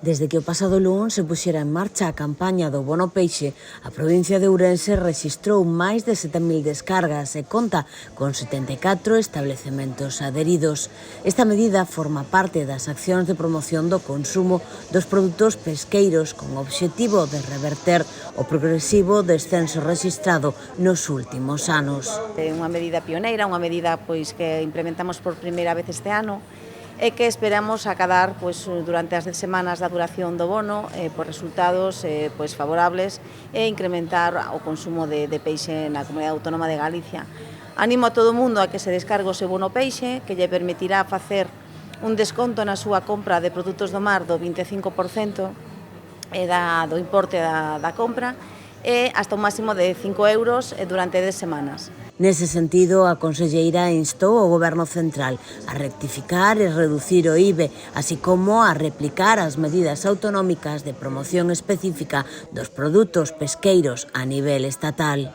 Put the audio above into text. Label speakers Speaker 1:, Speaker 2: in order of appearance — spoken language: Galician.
Speaker 1: Desde que o pasado luns se puxera en marcha a campaña do Bono Peixe, a provincia de Ourense rexistrou máis de 7.000 descargas e conta con 74 establecementos adheridos. Esta medida forma parte das accións de promoción do consumo dos produtos pesqueiros con o obxectivo de reverter o progresivo descenso rexistrado nos últimos anos.
Speaker 2: É unha medida pioneira, unha medida que implementamos por primeira vez este ano e que esperamos acadar durante as 10 semanas da duración do bono resultados favorables e incrementar o consumo de peixe na Comunidade Autónoma de Galicia. Animo a todo o mundo a que se descargue o seu bono peixe, que lle permitirá facer un desconto na súa compra de produtos do mar do 25% do importe da compra e hasta un máximo de 5 euros durante 10 semanas.
Speaker 1: Nese sentido, a conselleira instou ao Goberno central a rectificar e reducir o IBE, así como a replicar as medidas autonómicas de promoción específica dos produtos pesqueiros a nivel estatal.